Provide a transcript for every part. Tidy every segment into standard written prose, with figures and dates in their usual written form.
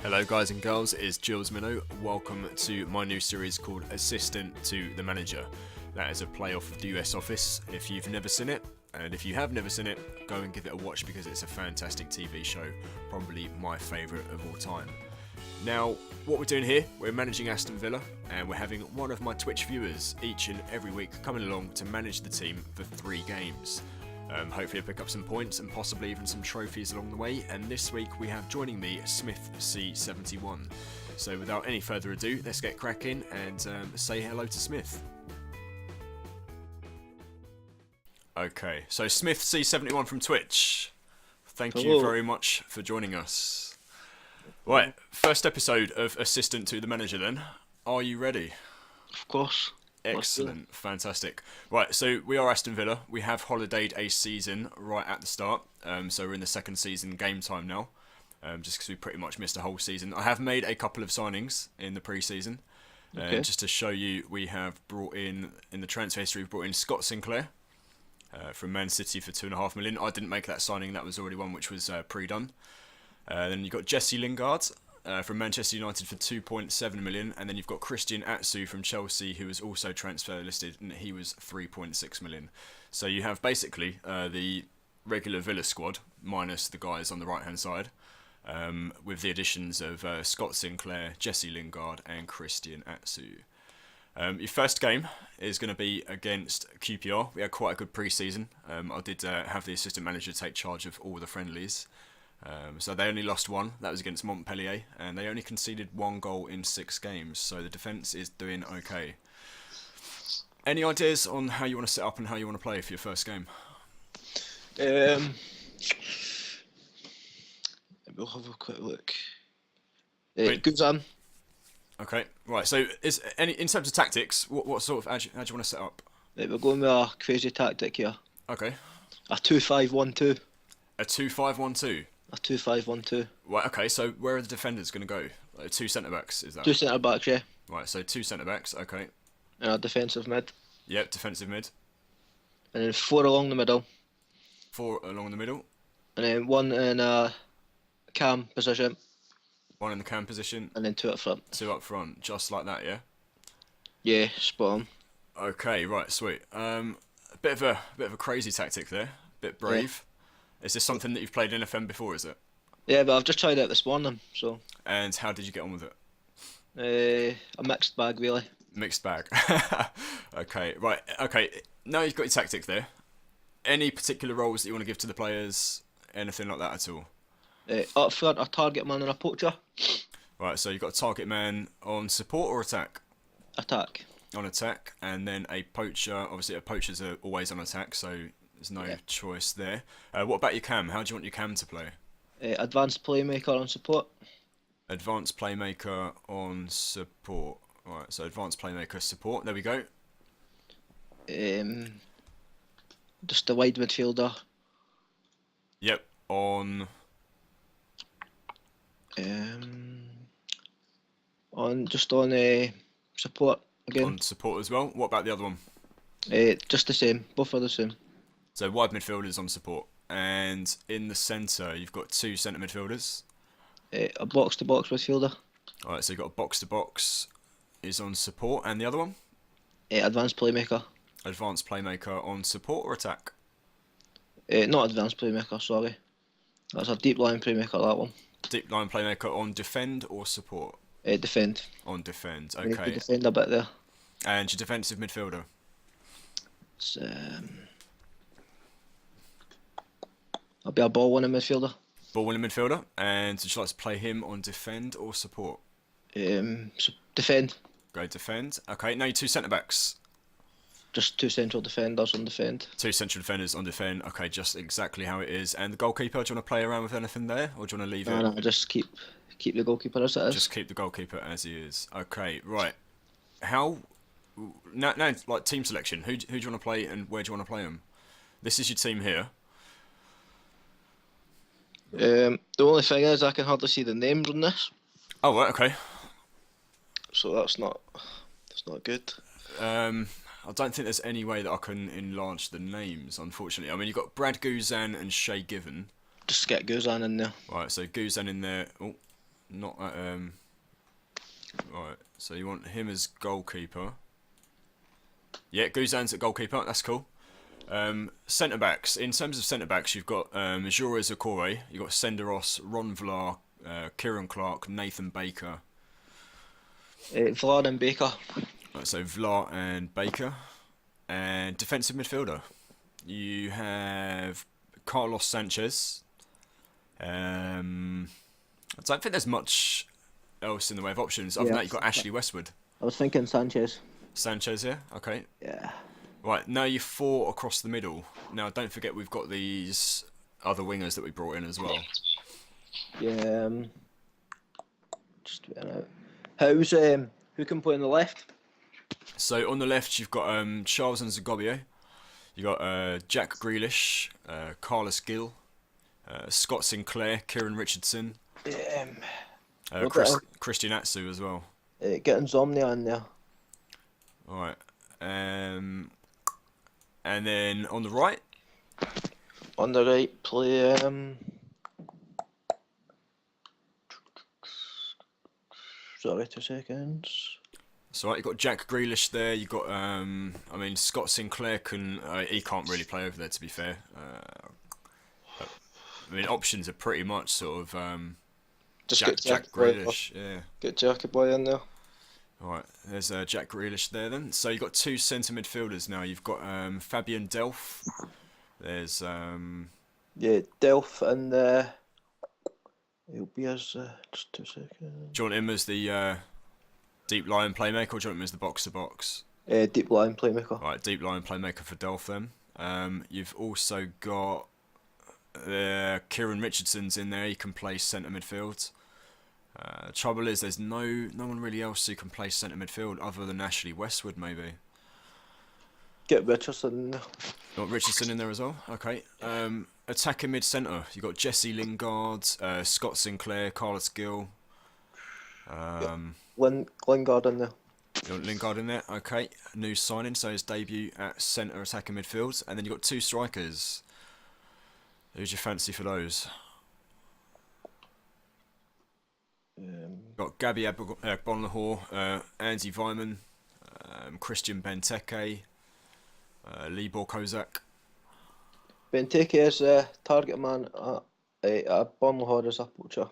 Hello guys and girls, it's Jules Minnow. Welcome to my new series called Assistant to the Manager. That is a play-off of the US Office. If you've never seen it, and if you have never seen it, go and give it a watch because it's a fantastic TV show, probably my favourite of all time. Now, what we're doing here, we're managing Aston Villa, and we're having one of my Twitch viewers each and every week coming along to manage the team for 3 games. Hopefully I'll pick up some points and possibly even some trophies along the way, and this week we have joining me smithc71. So without any further ado, let's get cracking and say hello to Smith. Okay, so smithc71 from Twitch, thank you very much for joining us. Right, first episode of Assistant to the Manager then. Are you ready? Of course. Excellent, fantastic. Right, so we are Aston Villa. We have holidayed a season right at the start. So we're in the second season game time now, just because we pretty much missed a whole season. I have made a couple of signings in the pre-season. Just to show you, we have brought in the transfer history, we've brought in Scott Sinclair from Man City for £2.5 million. I didn't make that signing, that was already one which was pre-done. Then you've got Jesse Lingard from Manchester United for £2.7 million, and then you've got Christian Atsu from Chelsea, who was also transfer listed, and he was £3.6 million. So you have basically the regular Villa squad minus the guys on the right hand side, with the additions of Scott Sinclair, Jesse Lingard, and Christian Atsu. Your first game is going to be against QPR. We had quite a good pre-season. I did have the assistant manager take charge of all the friendlies. So they only lost one, that was against Montpellier, and they only conceded 1 goal in 6 games, so the defence is doing okay. Any ideas on how you want to set up and how you want to play for your first game? We'll have a quick look. Guzan. Okay, right, so in terms of tactics, what sort of, how do you want to set up? We're going with a crazy tactic here. Okay. A 2-5-1-2. A 2-5-1-2? A 2-5-1-2. Right, okay, so where are the defenders going to go? Like 2 centre-backs, is that? 2 centre-backs, yeah. Right, so 2 centre-backs, okay. And a defensive mid. Yep, defensive mid. And then 4 along the middle. 4 along the middle. And then 1 in a cam position. 1 in the cam position. And then 2 up front. 2 up front, just like that, yeah? Yeah, spot on. Okay, right, sweet. A bit of a crazy tactic there. Bit brave. Yeah. Is this something that you've played in FM before, is it? Yeah, but I've just tried it this morning, so... And how did you get on with it? A mixed bag, really. Mixed bag. Okay, right, okay. Now you've got your tactic there. Any particular roles that you want to give to the players? Anything like that at all? Up front, a target man and a poacher. Right, so you've got a target man on support or attack? Attack. On attack, and then a poacher. Obviously, poachers are always on attack, so there's no choice there. What about your cam? How do you want your cam to play? Advanced playmaker on support. Advanced playmaker on support. Alright, so advanced playmaker support. There we go. Just a wide midfielder. Yep, on... On support again. On support as well. What about the other one? Just the same. Both are the same. So wide midfielders on support, and in the centre you've got 2 centre midfielders. A box-to-box midfielder. All right, so you've got a box-to-box is on support, and the other one? Advanced playmaker. Advanced playmaker on support or attack? Not advanced playmaker, sorry. That's a deep line playmaker, that one. Deep line playmaker on defend or support? Defend. On defend, okay. Defend a bit there. And your defensive midfielder? It's, I'll be a ball-winning midfielder. Ball-winning midfielder, and would you like to play him on defend or support? Defend. Go defend. Okay, now your 2 centre-backs. Just 2 central defenders on defend. 2 central defenders on defend. Okay, just exactly how it is. And the goalkeeper, do you want to play around with anything there, or do you want to leave it? No, just keep the goalkeeper as it is. Just keep the goalkeeper as he is. Okay, right. Now, like team selection. Who do you want to play, and where do you want to play them? This is your team here. The only thing is I can hardly see the names on this. Oh, right, okay. So that's not good. I don't think there's any way that I can enlarge the names, unfortunately. I mean, you've got Brad Guzan and Shay Given. Just get Guzan in there. Right, so Guzan in there. Oh, Not at, right. So you want him as goalkeeper. Yeah, Guzan's at goalkeeper. That's cool. Centre backs. In terms of centre backs, you've got Jure Zakore, you've got Senderos, Ron Vlaar, Kieran Clark, Nathan Baker. Vlad and Baker. Right, so Vlaar and Baker. And defensive midfielder, you have Carlos Sanchez. I don't think there's much else in the way of options. Other than that, you've got Ashley Westwood. I was thinking Sanchez. Sanchez, yeah? Okay. Yeah. Right, now you're 4 across the middle. Now, don't forget we've got these other wingers that we brought in as well. Yeah. Just a minute. How's who can play on the left? So on the left, you've got Charles and Zagobio. You've got Jack Grealish, Carlos Gill, Scott Sinclair, Kieran Richardson, Christian Atsu as well. Getting Zomnia in there. Alright. And then on the right? On the right, play sorry, 2 seconds. So right, you've got Jack Grealish there. You've got, I mean, Scott Sinclair he can't really play over there, to be fair. I mean, options are pretty much sort of Just Jack Grealish. Yeah. Get Jackie Boy in there. All right, there's Jack Grealish there then. So you've got 2 centre midfielders now. You've got Fabian Delph. There's Yeah, Delph and he'll be as just 2 seconds. Do you want him as the deep line playmaker, or do you want him as the box to box? Deep line playmaker. Right, deep line playmaker for Delph then. You've also got Kieran Richardson's in there. He can play centre midfield. Trouble is, there's no one really else who can play centre midfield other than Ashley Westwood, maybe. Get Richardson in there. Got Richardson in there as well. Okay. Attacking mid centre. You got Jesse Lingard, Scott Sinclair, Carlos Gill. Lingard in there. You want Lingard in there? Okay. New signing, so his debut at centre attacking midfield, and then you have got 2 strikers. Who's your fancy for those? Got Gabby Bonlahor, Andy Vyman, Christian Benteke, Libor Kozak. Benteke is target man at Bonlahor as a poacher.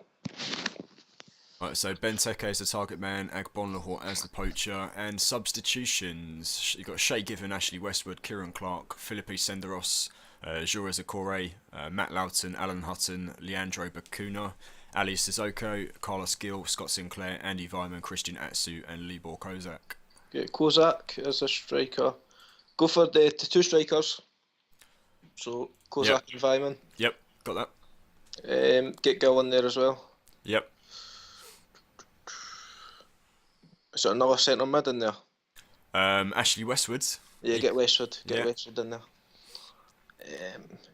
Right, so Benteke is the target man, Agbonlahor as the poacher, and substitutions. You've got Shay Given, Ashley Westwood, Kieran Clark, Felipe Senderos, Jure Zakore, Matt Loughton, Alan Hutton, Leandro Bacuna, Ali Sissoko, Carlos Gill, Scott Sinclair, Andy Vyman, Christian Atsu, and Libor Kozak. Get Kozak as a striker. Go for the 2 strikers. So Kozak and Vyman. Yep, got that. Get Gill in there as well. Yep. Is there another centre mid in there? Ashley Westwood. Yeah, get Westwood. Get Westwood in there.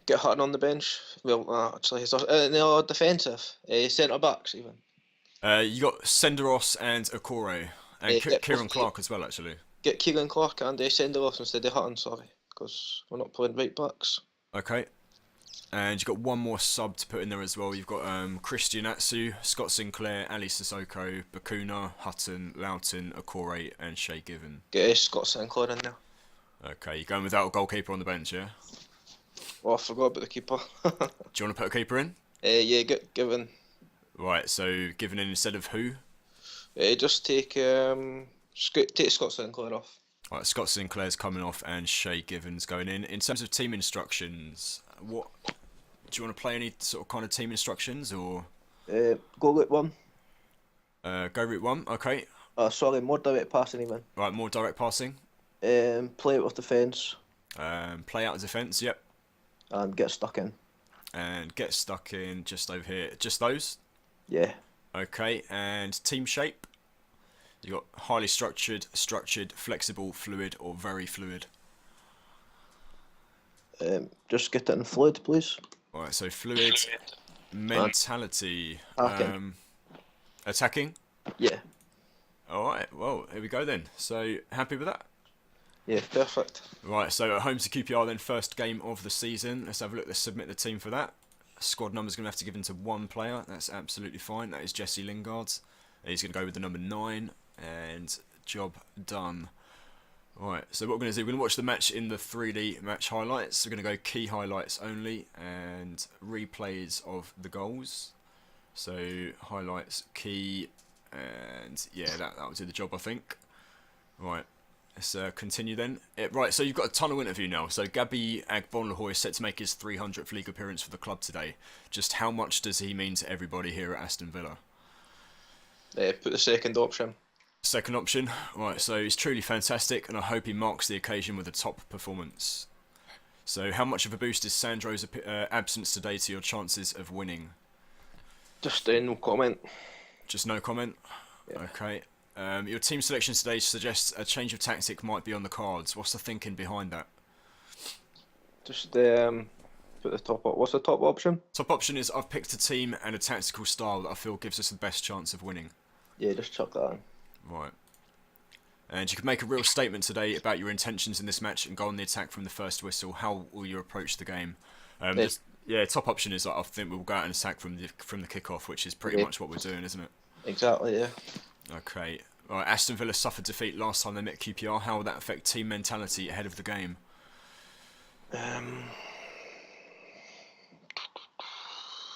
Get Hutton on the bench. Well, actually, he's no defensive. Centre backs even. You got Senderos and Okore, and Kieran Clark as well, actually. Get Kieran Clark and Senderos instead of Hutton, sorry, because we're not playing right backs. Okay. And you've got one more sub to put in there as well. You've got Christian Atsu, Scott Sinclair, Ali Sissoko, Bacuna, Hutton, Loughton, Okore, and Shay Given. Get Scott Sinclair in there. Okay, you're going without a goalkeeper on the bench, yeah? Oh, I forgot about the keeper. Do you want to put a keeper in? Yeah, get Given. Right, so Given in instead of who? Just take Scott Sinclair off. Right, Scott Sinclair's coming off and Shay Given's going in. In terms of team instructions, what do you want to play? Any sort of kind of team instructions or? Go route 1. Go route 1. Okay. Sorry, more direct passing even. Right, more direct passing. Play out of defence. Play out of defence. Yep. And get stuck in. And get stuck in just over here. Just those. Yeah. Okay, and team shape. You got highly structured, flexible, fluid, or very fluid. Just get it in fluid, please. Alright, so fluid, mentality, attacking. Yeah. Alright, well, here we go then. So, happy with that? Yeah, perfect. Right, so at home to QPR then, first game of the season. Let's have a look, let's submit the team for that. Squad number's going to have to give in to one player. That's absolutely fine. That is Jesse Lingard. He's going to go with the number 9, and job done. Right, so what we're going to do, we're going to watch the match in the 3D match highlights. We're going to go key highlights only and replays of the goals. So highlights, key, and yeah, that will do the job, I think. Right, let's continue then. Right, so you've got a tunnel interview now. So Gabby Agbonlahor is set to make his 300th league appearance for the club today. Just how much does he mean to everybody here at Aston Villa? Put the second option. Second option. Right, so he's truly fantastic, and I hope he marks the occasion with a top performance. So how much of a boost is Sandro's absence today to your chances of winning? Just no comment. Just no comment? Yeah. Okay. Your team selection today suggests a change of tactic might be on the cards. What's the thinking behind that? Just put the top up. What's the top option? Top option is I've picked a team and a tactical style that I feel gives us the best chance of winning. Yeah, just chuck that in. Right. And you could make a real statement today about your intentions in this match and go on the attack from the first whistle. How will you approach the game? Yeah, top option is I think we'll go out and attack from the kick-off, which is pretty much what we're doing, isn't it? Exactly, yeah. Okay. Right, Aston Villa suffered defeat last time they met QPR. How will that affect team mentality ahead of the game?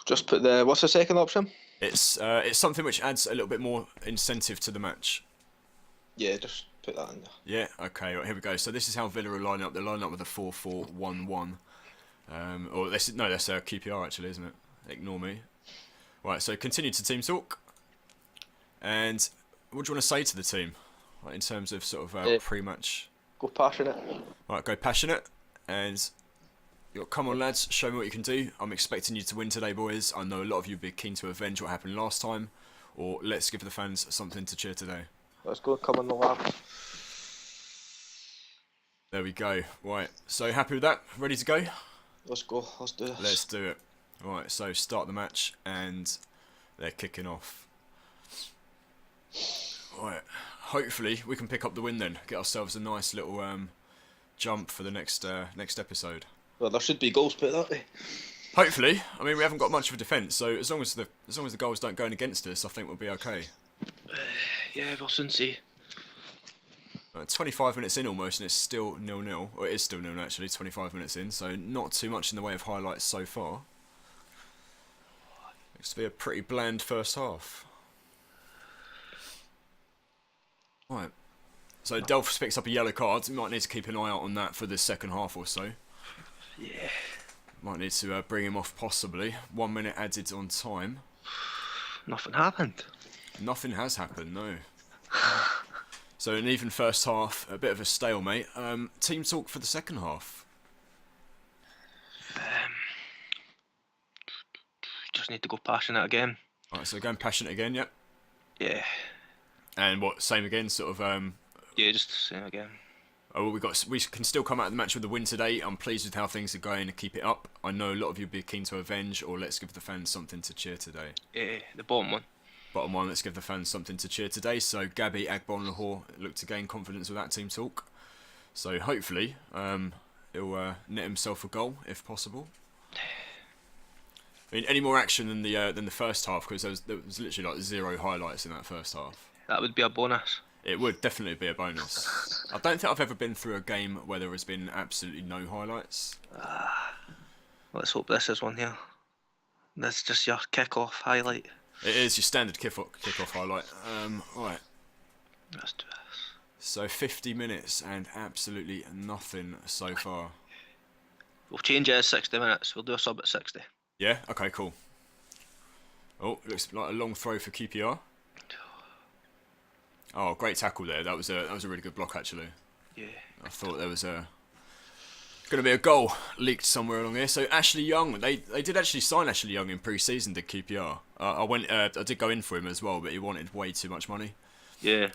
Just put the... What's the second option? It's something which adds a little bit more incentive to the match. Yeah, just put that in there. Yeah, okay, right, here we go. So this is how Villa are lining up. They're lining up with a 4-4-1-1. That's QPR actually, isn't it? Ignore me. Right, so continue to team talk. And what do you want to say to the team? Like, in terms of sort of pre-match? Go passionate. Right, go passionate. And come on lads, show me what you can do. I'm expecting you to win today, boys. I know a lot of you will be keen to avenge what happened last time. Or let's give the fans something to cheer today. Let's go, come on the lap. There we go. Right, so happy with that? Ready to go? Let's go, let's do this. Let's do it. Right, so start the match and they're kicking off. Right, hopefully we can pick up the win then. Get ourselves a nice little jump for the next episode. Well, there should be goals put that way. Hopefully. I mean, we haven't got much of a defence, so as long as the goals don't go in against us, I think we'll be okay. Yeah, we'll soon see. 25 minutes in almost, and it's still 0-0. Well, it is still 0-0 actually, 25 minutes in, so not too much in the way of highlights so far. Looks to be a pretty bland first half. Right. So Delphs picks up a yellow card. We might need to keep an eye out on that for the second half or so. Yeah. Might need to bring him off possibly. 1 minute added on time. Nothing happened. Nothing has happened, no. So an even first half, a bit of a stalemate. Team talk for the second half. Just need to go passionate again. Alright, so going passionate again, yep. Yeah. And what, same again, sort of... Yeah, just the same again. Oh, well, we can still come out of the match with a win today. I'm pleased with how things are going and keep it up. I know a lot of you will be keen to avenge, or let's give the fans something to cheer today. Yeah, the bottom one. Bottom one, let's give the fans something to cheer today. So Gabby Agbonlahor looked to gain confidence with that team talk. So hopefully he'll net himself a goal if possible. I mean, any more action than the first half, because there was literally like 0 highlights in that first half. That would be a bonus. It would definitely be a bonus. I don't think I've ever been through a game where there has been absolutely no highlights. Let's hope this is one here. That's just your kick-off highlight. It is your standard kick-off highlight. Right. Let's do this. So 50 minutes and absolutely nothing so far. We'll change it at 60 minutes. We'll do a sub at 60. Yeah? Okay, cool. Oh, looks like a long throw for QPR. Oh, great tackle there. That was a really good block actually. Yeah. I thought there was going to be a goal leaked somewhere along here. So Ashley Young, they did actually sign Ashley Young in pre-season, did QPR. I did go in for him as well, but he wanted way too much money. Yeah.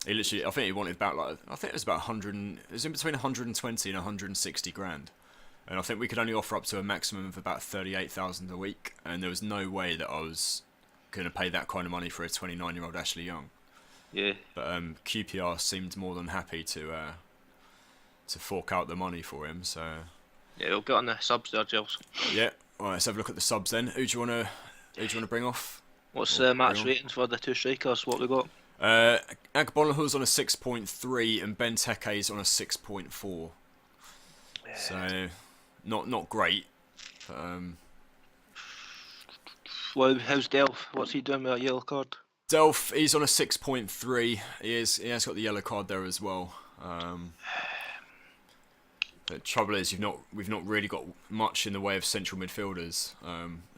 He literally, I think he wanted about I think it was about 100. It was in between 120 and 160 grand. And I think we could only offer up to a maximum of about 38,000 a week, and there was no way that I was going to pay that kind of money for a 29-year-old Ashley Young. Yeah. But QPR seemed more than happy to fork out the money for him. So yeah, we'll get on the subs there, Giles. Yeah, Right, let's have a look at the subs then. Who do you wanna bring off? What's Or the bring match on? ratings for the two strikers? What we got? Agbolahul's on a 6.3 and Benteke's on a 6.4. So, not great. But, Well, how's Delph? What's he doing with a yellow card? Delph, he's on a 6.3. He has got the yellow card there as well. The trouble is, we've not really got much in the way of central midfielders.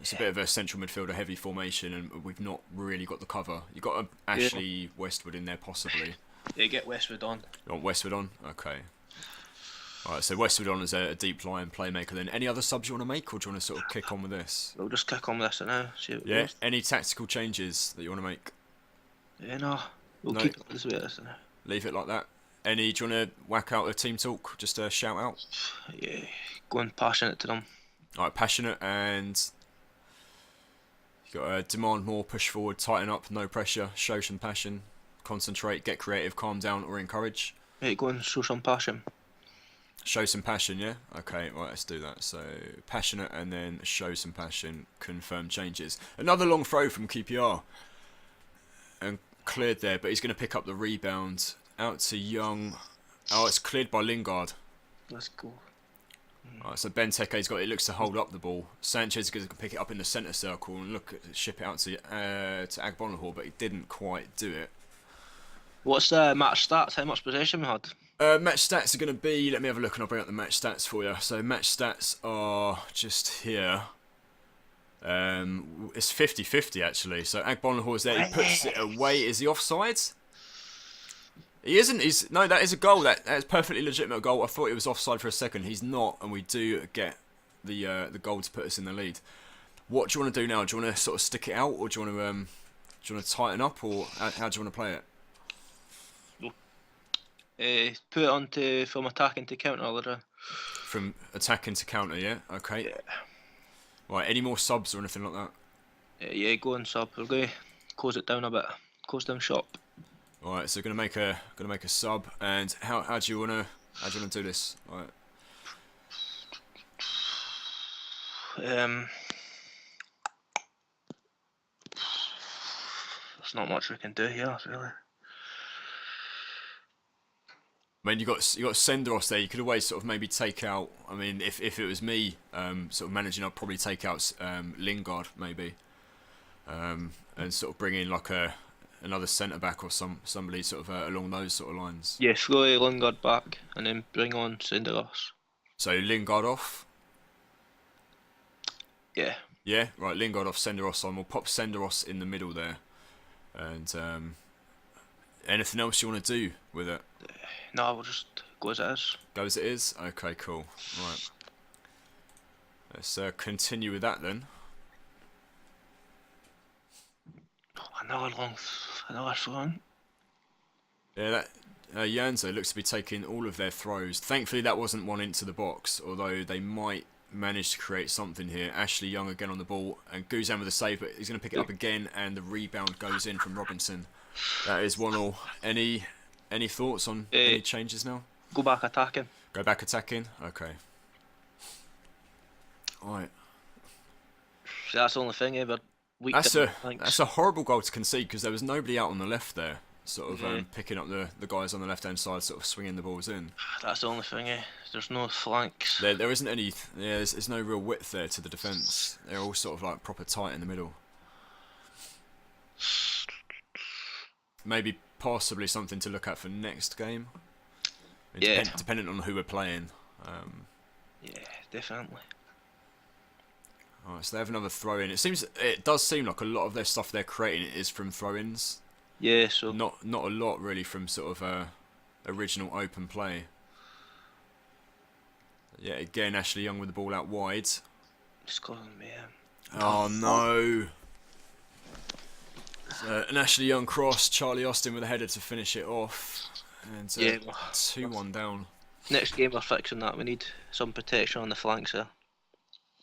It's a bit of a central midfielder heavy formation, and we've not really got the cover. You got Ashley Westwood in there possibly. Yeah, get Westwood on. You want Westwood on? Okay. Alright, so Westwood on as a deep line playmaker then. Any other subs you want to make, or do you want to sort of kick on with this? We'll just kick on with this now. See what Yeah, goes. any tactical changes that you want to make? Yeah, no. We'll No. keep it this way this now. Leave it like that. Any, do you want to whack out a team talk? Just a shout out? Yeah, going passionate to them. Alright, passionate and... You got to demand more, push forward, tighten up, no pressure, show some passion, concentrate, get creative, calm down or encourage. Yeah, go and show some passion. Show some passion, yeah? Okay, right, let's do that. So, passionate and then show some passion, confirm changes. Another long throw from QPR. And cleared there, but he's going to pick up the rebound. Out to Young. Oh, it's cleared by Lingard. Let's go. Right, so Benteke's got it. Looks to hold up the ball. Sanchez is going to pick it up in the centre circle and ship it out to Agbolahul, but he didn't quite do it. What's the match stats? How much possession we had? Match stats are going to be... Let me have a look and I'll bring up the match stats for you. So match stats are just here. It's 50-50 actually. So Agbolahul is there. He puts it away. Is he offside? He isn't. No, that is a goal. That's perfectly legitimate goal. I thought he was offside for a second. He's not, and we do get the goal to put us in the lead. What do you want to do now? Do you want to sort of stick it out, or do you want to tighten up, or how do you want to play it? Put it on to from attacking to counter. Or From attacking to counter, yeah. Okay. Yeah. Right. Any more subs or anything like that? Yeah, go and sub. We're going to close it down a bit. Close down shop. Right. So gonna make a sub, and how do you wanna do this? Right. There's not much we can do here, really. I mean, you got Senderos there. You could always sort of maybe take out. I mean, if it was me, sort of managing, I'd probably take out Lingard maybe, and sort of bring in like another centre back or somebody sort of along those sort of lines. Yeah, throw Lingard back and then bring on Senderos. So Lingard off. Yeah. Yeah, right. Lingard off, Senderos on. We'll pop Senderos in the middle there, and anything else you want to do with it? No, we'll just go as it is. Go as it is? Okay, cool. Right. Let's continue with that then. Another throw. Yeah, that Janzo looks to be taking all of their throws. Thankfully, that wasn't one into the box, although they might manage to create something here. Ashley Young again on the ball, and Guzan with a save, but he's going to pick it up again, and the rebound goes in from Robinson. That is 1-1. Any thoughts on any changes now? Go back attacking. Go back attacking? Okay. Alright. That's the only thing, but weak. That's a horrible goal to concede, because there was nobody out on the left there, sort of picking up the guys on the left hand side, sort of swinging the balls in. That's the only thing. There's no flanks. There isn't any. Yeah, there's no real width there to the defence. They're all sort of like proper tight in the middle. Maybe possibly something to look at for next game. Yeah. Depending on who we're playing. Yeah, definitely. Alright, so they have another throw in. It does seem like a lot of their stuff they're creating is from throw-ins. Yeah, so Not a lot really from sort of original open play. Yeah, again Ashley Young with the ball out wide. it's causing me. Oh no! An Ashley Young cross, Charlie Austin with a header to finish it off, and 2-1 down. Next game we're fixing that. We need some protection on the flanks there.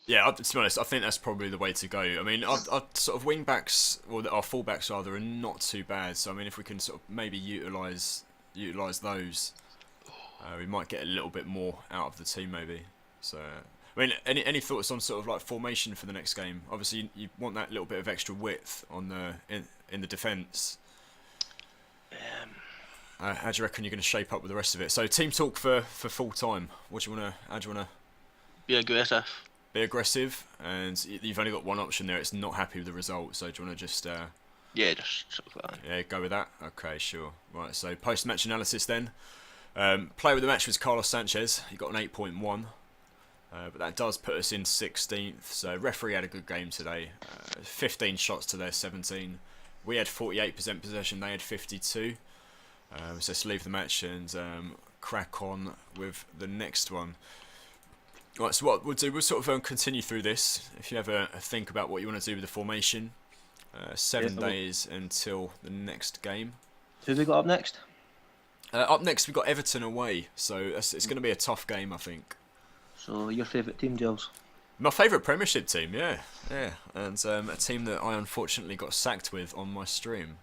Yeah, to be honest, I think that's probably the way to go. I mean, our sort of wing backs, or our full backs rather, are not too bad. So I mean, if we can sort of maybe utilise those, we might get a little bit more out of the team maybe. So I mean, any thoughts on sort of like formation for the next game? Obviously, you want that little bit of extra width on the in the defence. How do you reckon you're going to shape up with the rest of it? So, team talk for full time. What do you want to? How do you want to Be aggressive. be aggressive? And you've only got one option there. It's not happy with the result. So, do you want to just? Yeah, just sort of that. Yeah, go with that. Okay, sure. Right. So, post-match analysis then. Player of the match was Carlos Sanchez. He got an 8.1. But that does put us in 16th. So referee had a good game today. 15 shots to their 17. We had 48% possession. They had 52. So let's leave the match and crack on with the next one. Right. So what we'll do, we'll sort of continue through this. If you have a think about what you want to do with the formation, 7 days until the next game. Who have we got up next? Up next, we've got Everton away. So it's going to be a tough game, I think. So your favourite team, Giles? My favourite Premiership team, yeah, and a team that I unfortunately got sacked with on my stream.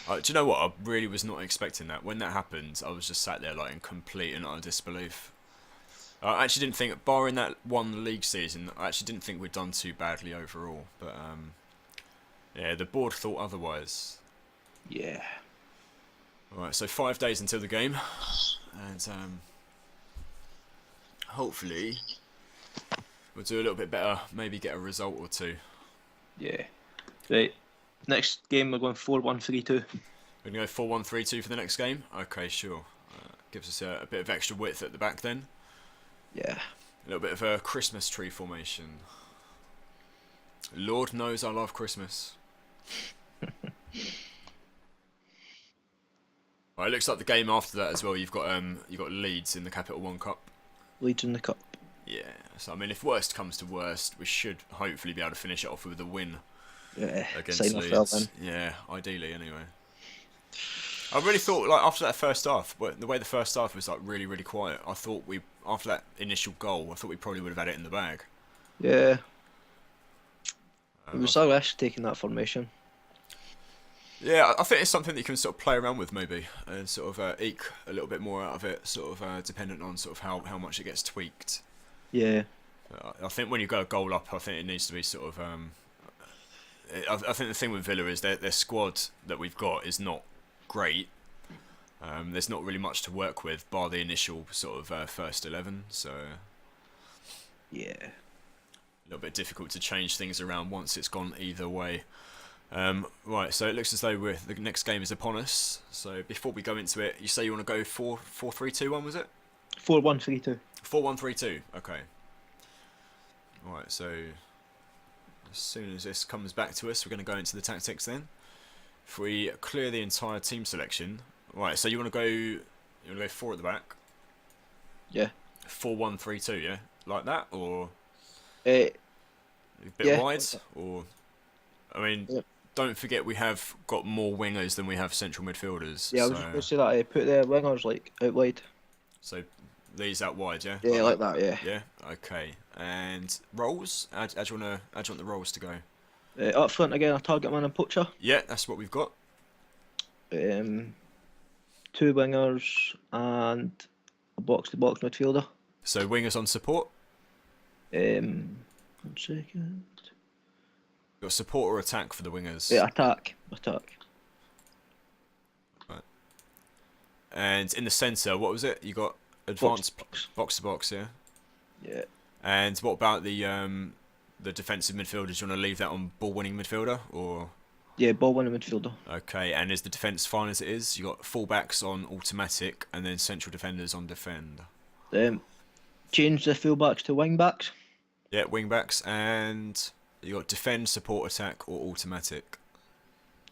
Do you know what? I really was not expecting that. When that happened, I was just sat there like in complete and utter disbelief. I actually didn't think, barring that one league season, I actually didn't think we'd done too badly overall. But yeah, the board thought otherwise. Yeah. Right, so 5 days until the game, and hopefully we'll do a little bit better, maybe get a result or two. Yeah. Right. Next game we're going 4-1-3-2. We're going to go 4-1-3-2 for the next game? Okay, sure. Gives us a bit of extra width at the back then. Yeah. A little bit of a Christmas tree formation. Lord knows I love Christmas. Right, it looks like the game after that as well, you've got Leeds in the Capital One Cup. Leeds in the cup. Yeah, so I mean, if worst comes to worst, we should hopefully be able to finish it off with a win Yeah. against Sign off well, Leeds. then. Yeah, ideally anyway. I really thought, like, after that first half, the way the first half was like really, really quiet, I thought after that initial goal, I thought we probably would have had it in the bag. Yeah. It was so rush taking that formation. Yeah, I think it's something that you can sort of play around with maybe, and sort of eke a little bit more out of it, sort of dependent on sort of how much it gets tweaked. Yeah. I think when you go a goal up, I think it needs to be sort of. I think the thing with Villa is their squad that we've got is not great. There's not really much to work with, bar the initial sort of first 11. So Yeah. a little bit difficult to change things around once it's gone either way. Right, so it looks as though the next game is upon us. So before we go into it, you say you want to go 4-3-2-1, was it? 4-1-3-2. 4-1-3-2. Okay. Right, so as soon as this comes back to us, we're going to go into the tactics then. If we clear the entire team selection, right? So you want to go 4 at the back. Yeah. 4-1-3-2, yeah, like that, or A bit yeah, wide, or I mean, yeah. Don't forget we have got more wingers than we have central midfielders. Yeah, I was just going to say that. I put the wingers like out wide. So these out wide, yeah. Yeah, like that. Yeah. Yeah. Okay. And roles? How do you want the roles to go? Up front again, a target man and poacher. Yeah, that's what we've got. 2 wingers and a box-to-box midfielder. So wingers on support. 1 second. Got support or attack for the wingers. Yeah, attack. Right. And in the centre, what was it? You got advanced box to box, yeah. Yeah. And what about the defensive midfielders? Do you want to leave that on ball winning midfielder or? Yeah, ball winning midfielder. Okay, and is the defence fine as it is? You got full-backs on automatic and then central defenders on defend. Change the full-backs to wing-backs. Yeah, wing-backs, and you got defend, support, attack, or automatic.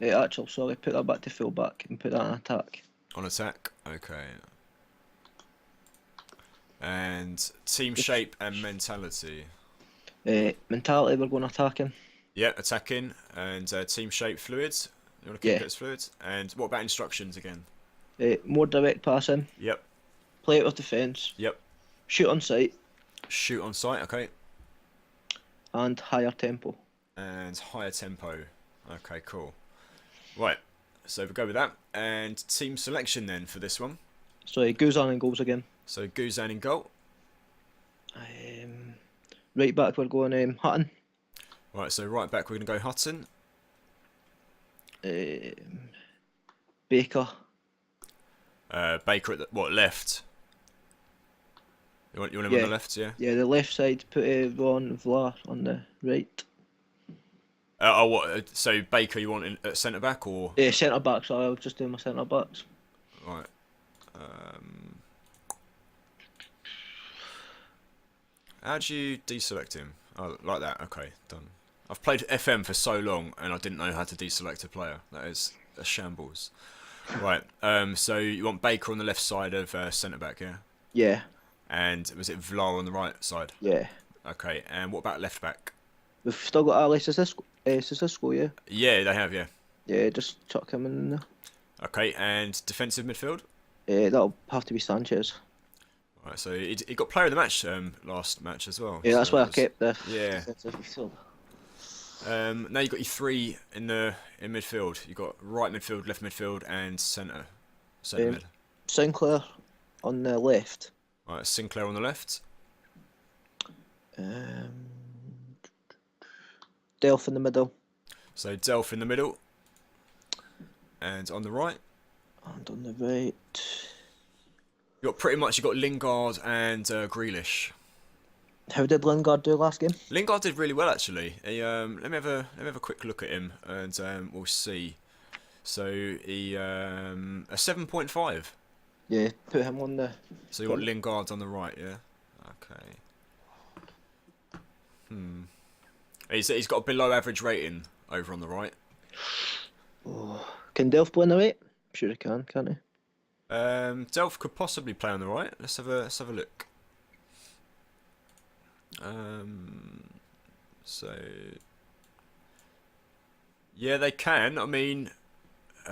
Yeah, actually, sorry, put that back to full-back and put that on attack. On attack, okay. And team shape and mentality. Mentality, we're going attacking. Yeah, attacking and team shape fluids. You want to keep it as fluids? And what about instructions again? More direct passing. Yep. Play it with defence. Yep. Shoot on sight. Shoot on sight, okay. And higher tempo. And higher tempo. Okay, cool. Right, so we go with that. And team selection then for this one. So Guzan in goals again. So Guzan in goal. Right back, we're going Hutton. Right, so right back, we're going to go Hutton. Baker. Baker at the, what, left? You want him on Yeah. the left, yeah? Yeah, the left side, put Ron Vlar on the right. What? So Baker, you want in, at centre back or? Yeah, centre back, so I'll just do my centre backs. Right. How do you deselect him? Oh, like that. Okay, done. I've played FM for so long and I didn't know how to deselect a player. That is a shambles. Right. So you want Baker on the left side of centre back, yeah? Yeah, And was it Vlar on the right side? yeah. Okay. And what about left back? We've still got Ali Sissoko, yeah. Yeah, they have. Yeah. Yeah, just chuck him in there. Okay. And defensive midfield. That'll have to be Sanchez. Right. So he got player of the match last match as well. Yeah, that's so why I it was- kept the Yeah. defensive midfield. Now you've got your three in midfield. You've got right midfield, left midfield, and centre mid. Sinclair on the left. Right, Sinclair on the left. Delph in the middle. So Delph in the middle. And on the right, And on the right. you got Lingard and Grealish. How did Lingard do last game? Lingard did really well actually. Let me have a quick look at him and we'll see. So he a 7.5. Yeah, put him on the. So you want Lingard on the right, yeah? Okay. He's got a below average rating over on the right. Oh. Can Delph play on the right? Sure he can, can't he? Delph could possibly play on the right. Let's have a look. So yeah, they can. I mean,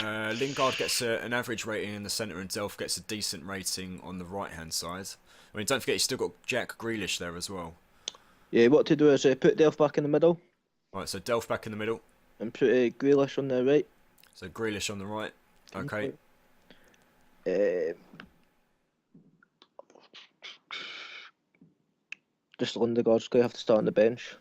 Lingard gets an average rating in the centre, and Delph gets a decent rating on the right-hand side. I mean, don't forget, you've still got Jack Grealish there as well. Yeah, what to do is put Delph back in the middle Right, so Delph back in the middle. and put Grealish on the right. So Grealish on the right. Okay. Just Lindegaard's going to have to start on the bench.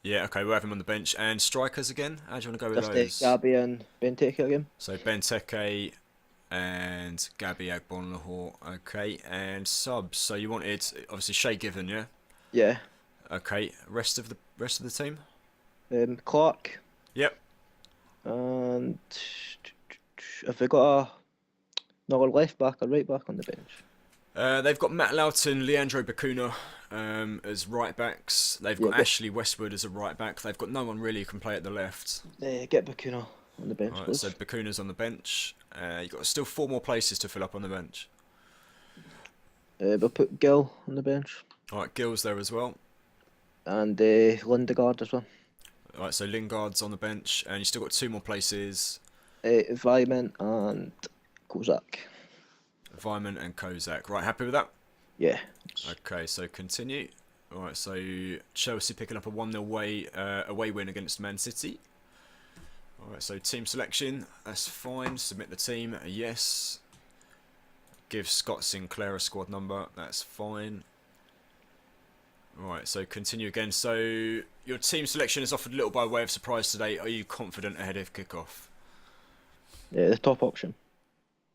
Yeah, okay, we'll have him on the bench. And strikers again? How do you want to go with Just those? Gabi and Benteke again. So Benteke and Gabby Agbonlahor. Okay, and subs. So you wanted obviously Shay Given, yeah? Yeah. Okay, rest of the team? Clark. Yep. And have we got another left back or right back on the bench? They've got Matt Loughton, Leandro Bacuna as right backs. They've got but- Ashley Westwood as a right back. They've got no one really who can play at the left. Get Bacuna on the bench, Right, please. so Bacuna's on the bench. You've got still 4 more places to fill up on the bench. We'll put Gill on the bench. Alright, Gill's there as well. And Lindegaard as well. Alright, so Lingard's on the bench, and you've still got 2 more places. Vyman and Kozak. Vyman and Kozak. Right, happy with that? Yeah. Okay, so continue. Alright, so Chelsea picking up a 1-0 away win against Man City. Alright, so team selection, that's fine. Submit the team, a yes. Give Scott Sinclair a squad number, that's fine. Right, so continue again. So your team selection is offered little by way of surprise today. Are you confident ahead of kickoff? Yeah, the top option.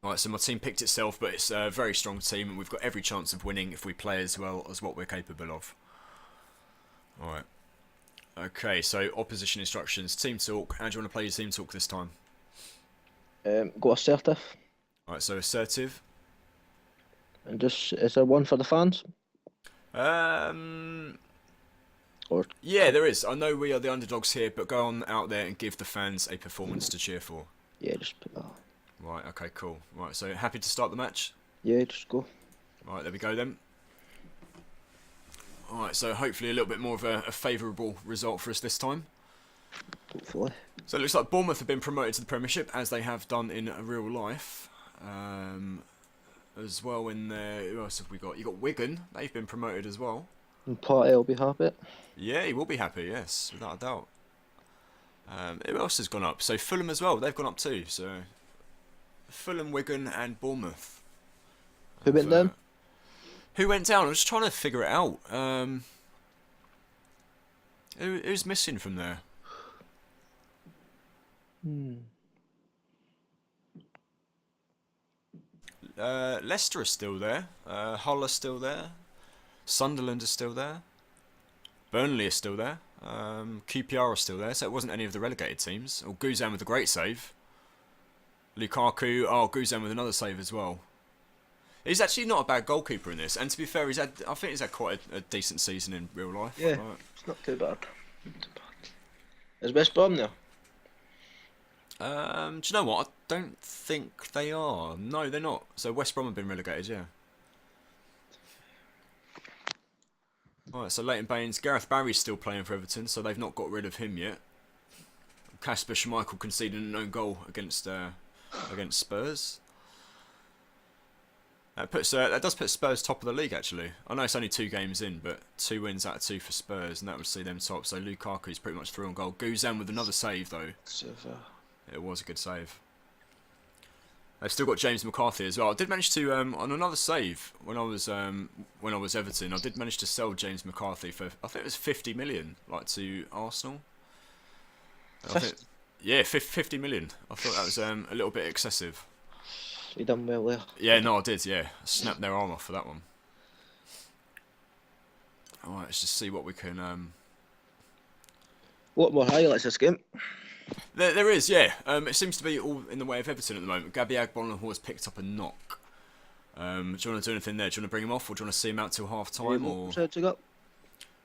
Alright, so my team picked itself, but it's a very strong team, and we've got every chance of winning if we play as well as what we're capable of. Alright. Okay, so opposition instructions, team talk. How do you want to play your team talk this time? Go assertive. Alright, so assertive. And just, is there one for the fans? Or Yeah, there is. I know we are the underdogs here, but go on out there and give the fans a performance to cheer for. yeah, just put that. Right, okay, cool. Right, so happy to start the match? Yeah, just go. Right, there we go then. Alright, so hopefully a little bit more of a favourable result for us this time. Hopefully. So it looks like Bournemouth have been promoted to the Premiership, as they have done in real life. As well in there, who else have we got? You got Wigan, they've been promoted as well. And Partey will be happy. Yeah, he will be happy, yes, without a doubt. Who else has gone up? So Fulham as well, they've gone up too. So Fulham, Wigan and Bournemouth. Who went down? Who went down? I'm just trying to figure it out. Who's missing from there? Leicester is still there. Hull is still there. Sunderland is still there. Burnley is still there. QPR is still there. So it wasn't any of the relegated teams. Or Guzan with a great save. Lukaku. Oh, Guzan with another save as well. He's actually not a bad goalkeeper in this. And to be fair, I think he's had quite a decent season in real life. Yeah, Right. it's not too bad. Is West Brom there? Do you know what? I don't think they are. No, they're not. So West Brom have been relegated, yeah. Alright, so Leighton Baines, Gareth Barry's still playing for Everton, so they've not got rid of him yet. Kasper Schmeichel conceding an own goal against Spurs. That does put Spurs top of the league, actually. I know it's only 2 games in, but 2 wins out of 2 for Spurs, and that would see them top. So Lukaku's pretty much through on goal. Guzan with another save, though. It was a good save. They've still got James McCarthy as well. I did manage to on another save when I was Everton. I did manage to sell James McCarthy for, I think it was 50 million, like, to Arsenal. I think, yeah, 50 million. I thought that was a little bit excessive. You done well there. Yeah, no, I did. Yeah, I snapped their arm off for that one. All right, let's just see what we can. What more highlights this game? There is, yeah. It seems to be all in the way of Everton at the moment. Gabby Agbonlahor has picked up a knock. Do you want to do anything there? Do you want to bring him off, or do you want to see him out till half time? What Or percentage you got?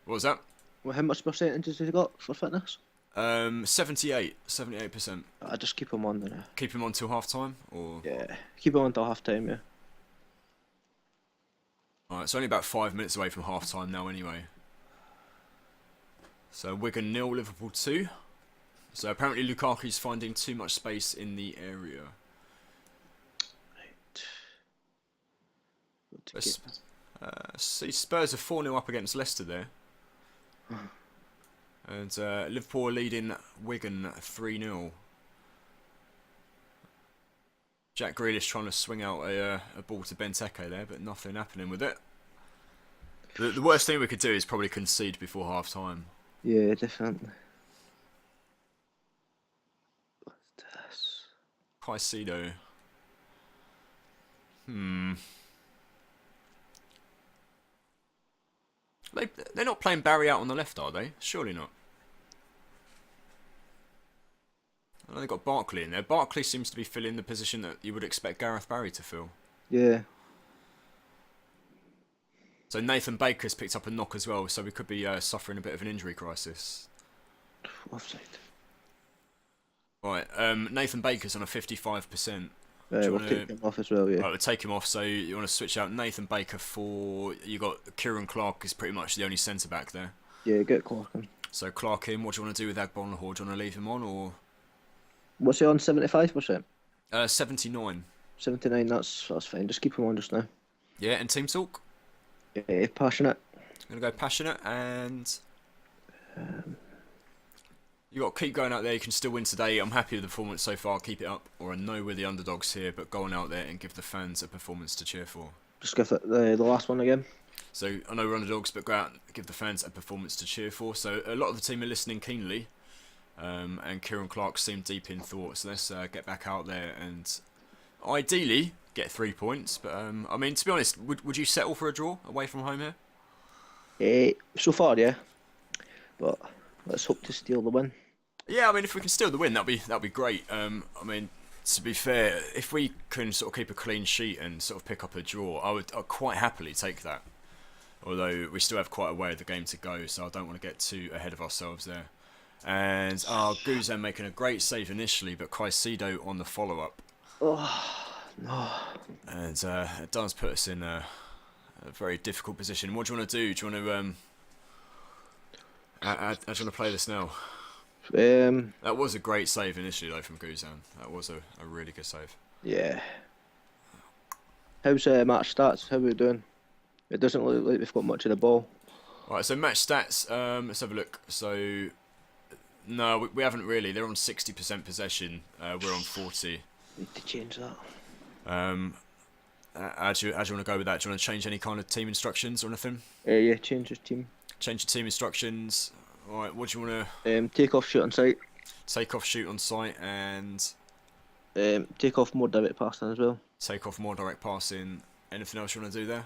what was that? Well, how much percentage has he got for fitness? 78%. I just keep him on there. Keep him on till half time, or Yeah, keep him on till half time. Yeah. alright. It's only about 5 minutes away from half time now, anyway. So Wigan 0, Liverpool 2. So apparently Lukaku's finding too much space in the area. Right. See, Spurs are 4-0 up against Leicester there. And Liverpool are leading Wigan 3-0. Jack Grealish trying to swing out a ball to Benteke there, but nothing happening with it. The worst thing we could do is probably concede before half time. Yeah, definitely. What's this? Caicedo. They're not playing Barry out on the left, are they? Surely not. I know they've got Barkley in there. Barkley seems to be filling the position that you would expect Gareth Barry to fill. Yeah. So Nathan Baker's picked up a knock as well, so we could be suffering a bit of an injury crisis. Offside. Right, Nathan Baker's on a 55%. We'll take him off as well, yeah. Right, we'll take him off, so you want to switch out Nathan Baker for... You got Kieran Clark is pretty much the only centre-back there. Yeah, get Clark in. So Clark in, what do you want to do with Agbonlahor? Do you want to leave him on, or...? What's he on, 75%? 79. 79, that's fine. Just keep him on just now. Yeah, and team talk? Yeah, passionate. Going to go passionate, and... You got to keep going out there. You can still win today. I'm happy with the performance so far. Keep it up. Or I know we're the underdogs here, but go on out there and give the fans a performance to cheer for. Just give it the last one again. So I know we're underdogs, but go out and give the fans a performance to cheer for. So a lot of the team are listening keenly, and Kieran Clark seemed deep in thought. So let's get back out there and ideally get 3 points. But I mean, to be honest, would you settle for a draw away from home here? So far, yeah. But let's hope to steal the win. Yeah, I mean, if we can steal the win, that'd be great. I mean, to be fair, if we can sort of keep a clean sheet and sort of pick up a draw, I'd quite happily take that. Although we still have quite a way of the game to go, so I don't want to get too ahead of ourselves there. And Guzan making a great save initially, but Caicedo on the follow-up. Oh, no. And it does put us in a very difficult position. What do you want to do? Do you want to... how do you want to play this now? That was a great save initially, though, from Guzan. That was a really good save. Yeah. How's match stats? How are we doing? It doesn't look like we've got much of the ball. Right, so match stats, let's have a look. So, no, we haven't really. They're on 60% possession. We're on 40. Need to change that. How do you want to go with that? Do you want to change any kind of team instructions or anything? Yeah, change the team. Change the team instructions. Right, what do you want to Take off, shoot on sight. take off, shoot on sight, and Take off more direct passing as well. take off more direct passing? Anything else you want to do there?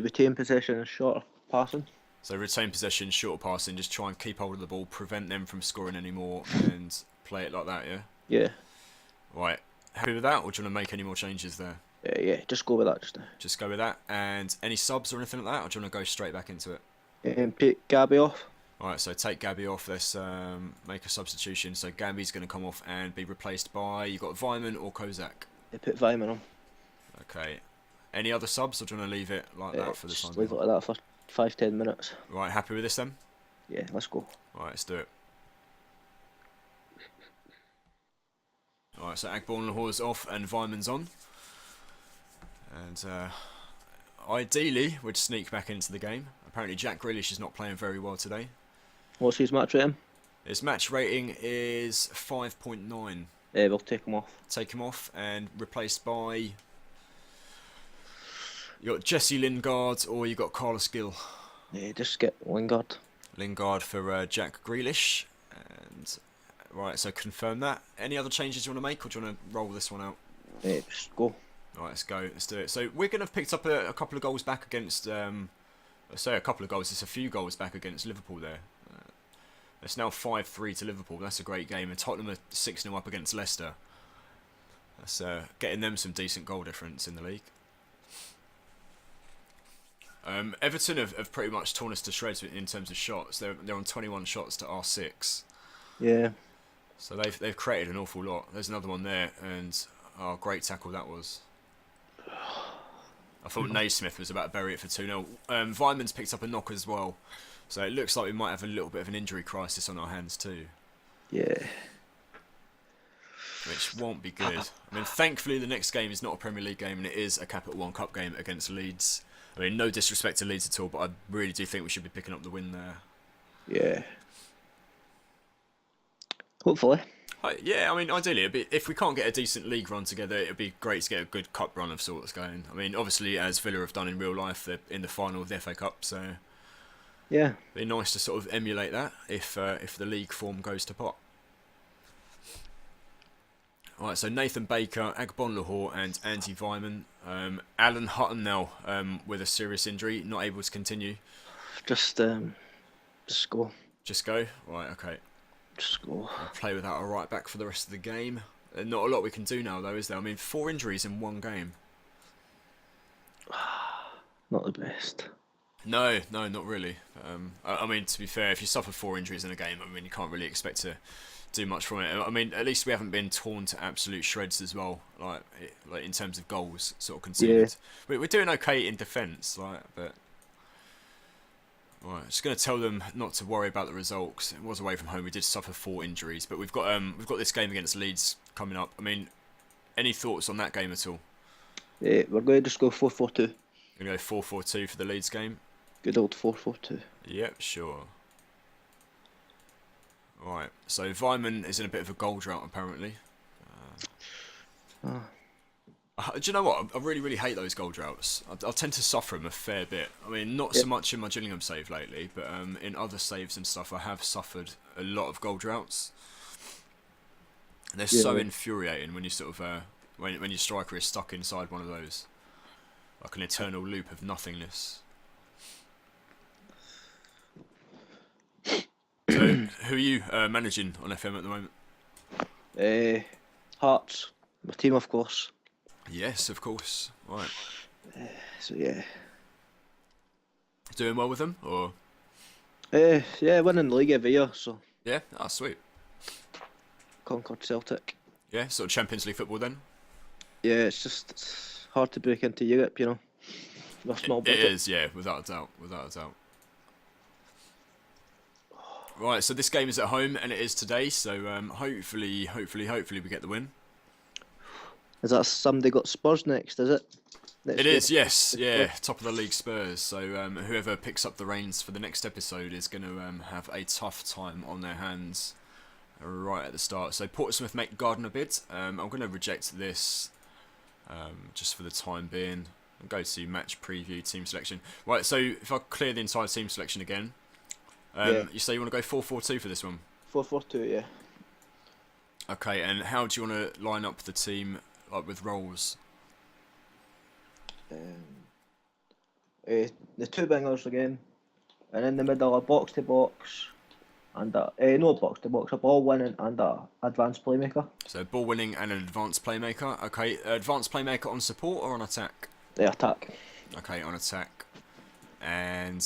Retain possession and shorter passing. So retain possession, shorter passing, just try and keep hold of the ball, prevent them from scoring anymore, and play it like that, yeah? Yeah. Right, happy with that, or do you want to make any more changes there? Yeah, just go with that just now. Just go with that. And any subs or anything like that, or do you want to go straight back into it? Take Gabby off. Alright, so take Gabby off. Let's make a substitution. So Gabby's going to come off and be replaced by, you've got Vyman or Kozak. Put Vyman on. Okay. Any other subs, or do you want to leave it like that for the time Just leave it being? like that for 5-10 minutes. Right, happy with this then? Yeah, let's go. Right, let's do it. Alright, so Agborn-Lahore's off and Vyman's on. And ideally, we'd sneak back into the game. Apparently Jack Grealish is not playing very well today. What's his match rating? His match rating is 5.9. Yeah, we'll take him off. Take him off and replaced by... You got Jesse Lingard or you got Carlos Gill. Yeah, just get Lingard. Lingard for Jack Grealish. And right, so confirm that. Any other changes you want to make, or do you want to roll this one out? Yeah, just go. Right, let's go. Let's do it. So we're going to have picked up a couple of goals back against... I say a couple of goals. It's a few goals back against Liverpool there. It's now 5-3 to Liverpool. That's a great game. And Tottenham are 6-0 up against Leicester. That's getting them some decent goal difference in the league. Everton have pretty much torn us to shreds in terms of shots. They're on 21 shots to our 6. Yeah. So they've created an awful lot. There's another one there, and great tackle that was. I thought Naismith was about to bury it for 2-0. Vyman's picked up a knock as well. So it looks like we might have a little bit of an injury crisis on our hands too. Yeah. Which won't be good. I mean, thankfully the next game is not a Premier League game and it is a Capital One Cup game against Leeds. I mean, no disrespect to Leeds at all, but I really do think we should be picking up the win there. Yeah. Hopefully. Yeah, I mean, ideally, if we can't get a decent league run together, it'd be great to get a good cup run of sorts going. I mean, obviously, as Villa have done in real life, they're in the final of the FA Cup, so yeah, it'd be nice to sort of emulate that if the league form goes to pot. Alright, so Nathan Baker, Agborn-Lahore and Andy Vyman. Alan Hutton now with a serious injury, not able to continue. Just go. Just go? Right, okay. Just go. I'll play without a right back for the rest of the game. Not a lot we can do now though, is there? I mean, 4 injuries in one game. Not the best. No, not really. I mean, to be fair, if you suffer 4 injuries in a game, I mean, you can't really expect to do much from it. I mean, at least we haven't been torn to absolute shreds as well, like in terms of goals sort of conceded. Yeah. We're doing okay in defence, but right, just going to tell them not to worry about the result 'cause it was away from home. We did suffer 4 injuries, but we've got this game against Leeds coming up. I mean, any thoughts on that game at all? Yeah, we're going to just go 4-4-2. Going to go 4-4-2 for the Leeds game. Good old 4-4-2. Yep, sure. Right, so Vyman is in a bit of a goal drought apparently. Do you know what? I really hate those goal droughts. I tend to suffer them a fair bit. I mean, not so much in my Gillingham save lately, but in other saves and stuff, I have suffered a lot of goal droughts. And they're so infuriating when you sort of when your striker is stuck inside one of those, like an eternal loop of nothingness. So, who are you managing on FM at the moment? Hearts, my team, of course. Yes, of course. Right. So yeah. Doing well with them, or? Yeah, winning the league every year. So. Yeah. Ah, sweet. Conquered Celtic. Yeah, sort of Champions League football then. Yeah, it's hard to break into Europe, you know. We're small budget. It is, yeah, without a doubt, without a doubt. Right, so this game is at home, and it is today. So hopefully we get the win. Is that Sunday got Spurs next? Is it? It is, yes, yeah. Top of the league Spurs. So whoever picks up the reins for the next episode is going to have a tough time on their hands right at the start. So Portsmouth make Gardner bid. I'm going to reject this just for the time being. I'll go to match preview, team selection. Right, so if I clear the entire team selection again. Yeah. You say you want to go 4-4-2 for this one? 4-4-2, yeah. Okay, and how do you want to line up the team, like with roles? The two wingers again, and in the middle a box to box, and no box to box, a ball winning and a advanced playmaker. So ball winning and an advanced playmaker. Okay, advanced playmaker on support or on attack? The attack. Okay, on attack. And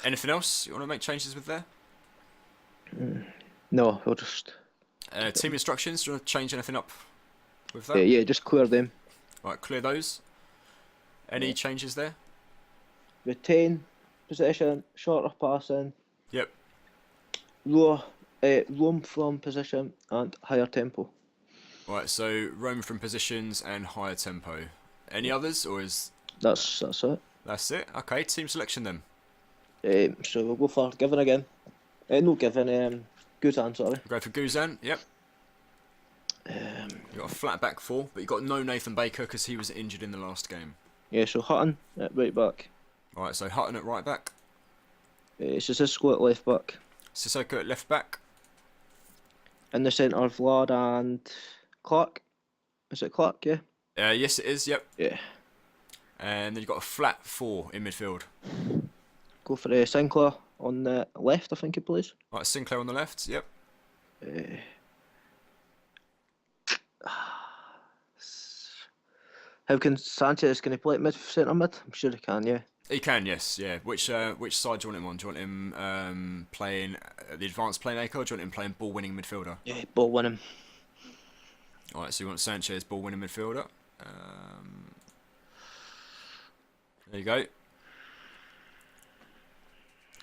anything else you want to make changes with there? No, we'll just. Team instructions, do you want to change anything up with that? Yeah, just clear them. Right, clear those. Any changes there? Retain possession, shorter passing. Yep. Roam from position and higher tempo. Right, so roam from positions and higher tempo. Any others, or is That's it. that's it? Okay, team selection then. So we'll go for Given again. No Given. Guzan, sorry. We'll go for Guzan. Yep. You got a flat back four, but you got no Nathan Baker because he was injured in the last game. Yeah, so Hutton at right back. Right, so Hutton at right back. Sissoko at left back. Sissoko at left back. In the centre, Vlad and Clark. Is it Clark? Yeah. Yes, it is. Yep. Yeah. And then you've got a flat four in midfield. Go for Sinclair on the left, I think he plays. Right, Sinclair on the left. Yep. How can Sanchez, can he play at centre mid? I'm sure he can, yeah. He can, yes, yeah. Which side do you want him on? Do you want him playing the advanced playmaker, or do you want him playing ball-winning midfielder? Yeah, ball winning. Alright, so you want Sanchez, ball-winning midfielder. There you go.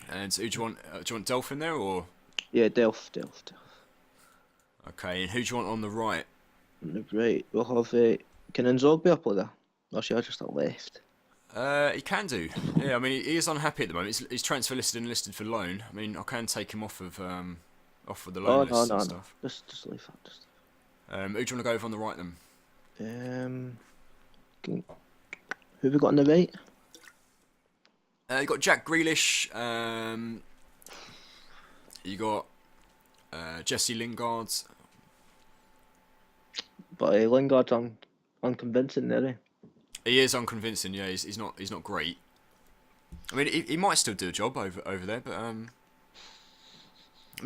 And so who do you want? Do you want Delph in there, or? Yeah, Delph. Okay, and who do you want on the right? On the right, we'll have, can Nzog be up with that? Or should I just have left? He can do. Yeah, I mean, he is unhappy at the moment. He's transfer listed and listed for loan. I mean, I can take him off of the loan list and stuff. No. Just leave that. Who do you want to go over on the right then? Who have we got on the right? You got Jack Grealish. You got Jesse Lingard. But Lingard's unconvincing there, eh? He is unconvincing. Yeah, he's not great. I mean, he might still do a job over there, but I mean,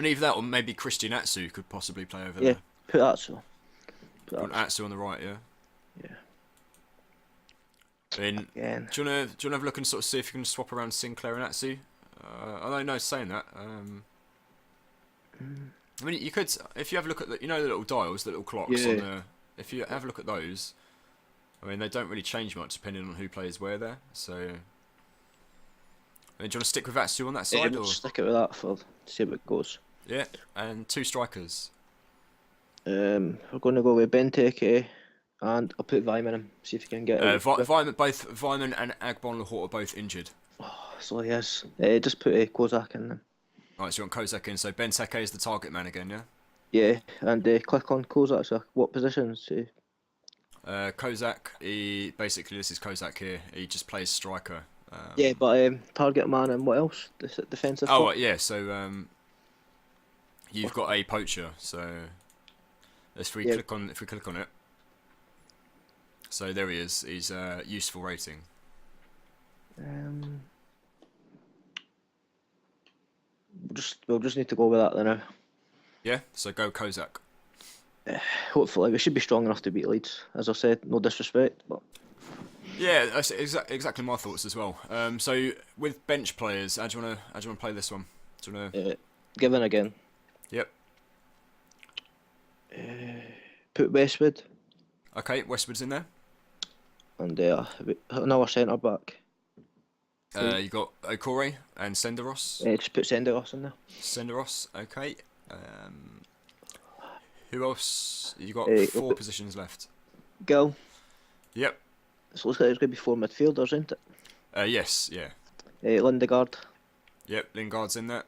either that or maybe Christian Atsu could possibly play over there. Yeah, put Atsu. Atsu on the right, yeah. Yeah. I mean, Again. do you want to have a look and sort of see if you can swap around Sinclair and Atsu? I don't know, saying that. I mean, you could, if you have a look at the little dials, the little clocks on the. If you have a look at those, I mean, they don't really change much depending on who plays where there. So, I mean, do you want to stick with Atsu on that side, We'll or stick it with that for see how it goes. yeah? And two strikers. We're going to go with Benteke, and I'll put Vyman in. See if you can get it. Both Vyman and Agbon Lahore are both injured. Oh, so he is. Just put Kozak in them. Right, so you want Kozak in. So Benteke is the target man again, yeah? Yeah, and click on Kozak. So what positions? Kozak, this is Kozak here. He just plays striker. Yeah, but target man and what else? Defensive. Oh, right, yeah. So you've got a poacher. So if we click on it, so there he is. He's useful rating. We'll just need to go with that then now. Yeah. So go Kozak. Hopefully we should be strong enough to beat Leeds. As I said, no disrespect, but yeah, that's exactly my thoughts as well. So with bench players, how do you want to play this one? Do you want to Given again? Yep. Put Westwood. Okay, Westwood's in there. And another centre back. You got Okore and Senderos. Just put Senderos in there. Senderos, okay. Who else? You got 4 positions left. Gill. Yep. So it looks like there's going to be 4 midfielders, isn't it? Yes, yeah. Lindegaard. Yep, Lingard's in there.